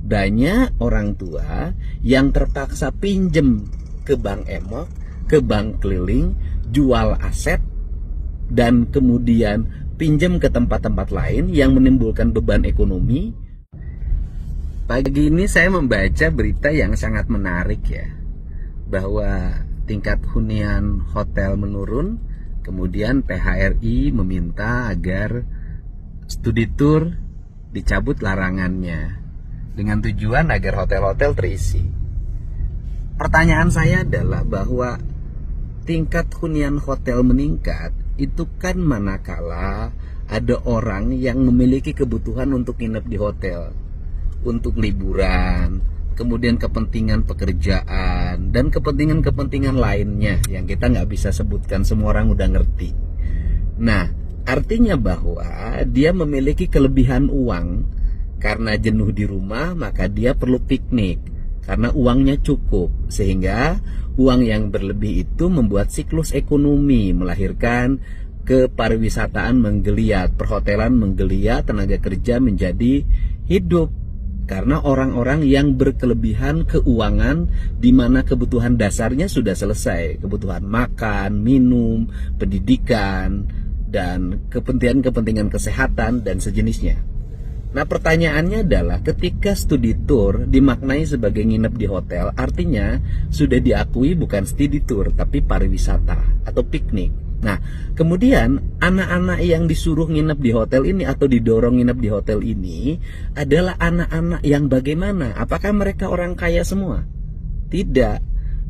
banyak orang tua yang terpaksa pinjem ke bank emok, ke bank keliling, jual aset, dan kemudian pinjam ke tempat-tempat lain yang menimbulkan beban ekonomi. Pagi ini saya membaca berita yang sangat menarik ya, bahwa tingkat hunian hotel menurun, kemudian PHRI meminta agar studi tour dicabut larangannya dengan tujuan agar hotel-hotel terisi. Pertanyaan saya adalah bahwa tingkat hunian hotel meningkat itu kan manakala ada orang yang memiliki kebutuhan untuk nginep di hotel, untuk liburan, kemudian kepentingan pekerjaan, dan kepentingan-kepentingan lainnya yang kita nggak bisa sebutkan, semua orang udah ngerti. Nah, artinya bahwa dia memiliki kelebihan uang. Karena jenuh di rumah, maka dia perlu piknik. Karena uangnya cukup, sehingga uang yang berlebih itu membuat siklus ekonomi, melahirkan kepariwisataan menggeliat, perhotelan menggeliat, tenaga kerja menjadi hidup. Karena orang-orang yang berkelebihan keuangan, di mana kebutuhan dasarnya sudah selesai, kebutuhan makan, minum, pendidikan, dan kepentingan-kepentingan kesehatan dan sejenisnya. Nah, pertanyaannya adalah ketika studi tour dimaknai sebagai nginep di hotel, artinya sudah diakui bukan studi tour tapi pariwisata atau piknik. Nah, kemudian anak-anak yang disuruh nginep di hotel ini atau didorong nginep di hotel ini adalah anak-anak yang bagaimana? Apakah mereka orang kaya semua? Tidak.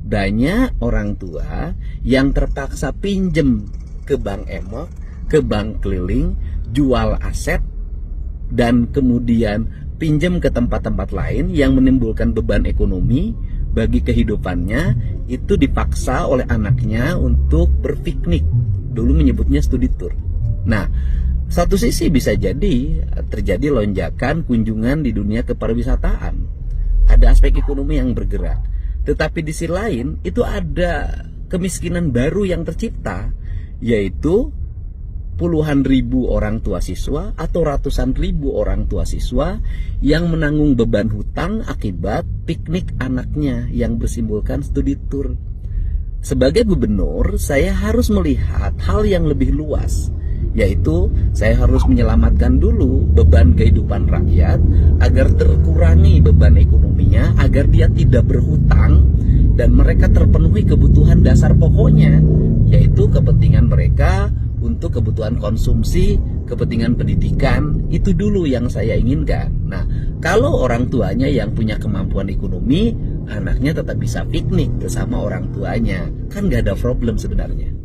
Banyak orang tua yang terpaksa pinjem ke bank emok, ke bank keliling, jual aset, dan kemudian pinjam ke tempat-tempat lain yang menimbulkan beban ekonomi bagi kehidupannya, itu dipaksa oleh anaknya untuk berpiknik. Dulu menyebutnya studi tour. Nah, satu sisi bisa jadi terjadi lonjakan kunjungan di dunia kepariwisataan. Ada aspek ekonomi yang bergerak. Tetapi di sisi lain itu ada kemiskinan baru yang tercipta, yaitu puluhan ribu orang tua siswa atau ratusan ribu orang tua siswa yang menanggung beban hutang akibat piknik anaknya yang bersimbolkan studi tour. Sebagai gubernur, saya harus melihat hal yang lebih luas, yaitu saya harus menyelamatkan dulu beban kehidupan rakyat agar terkurangi beban ekonominya, agar dia tidak berhutang dan mereka terpenuhi kebutuhan dasar pokoknya, yaitu kepentingan mereka untuk kebutuhan konsumsi, kepentingan pendidikan. Itu dulu yang saya inginkan. Nah, kalau orang tuanya yang punya kemampuan ekonomi, anaknya tetap bisa piknik bersama orang tuanya, kan gak ada problem sebenarnya.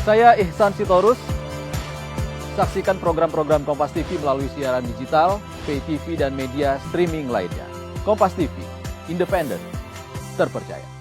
Saya Ihsan Sitorus. Saksikan program-program Kompas TV melalui siaran digital, pay TV, dan media streaming lainnya. Kompas TV, independen, terpercaya.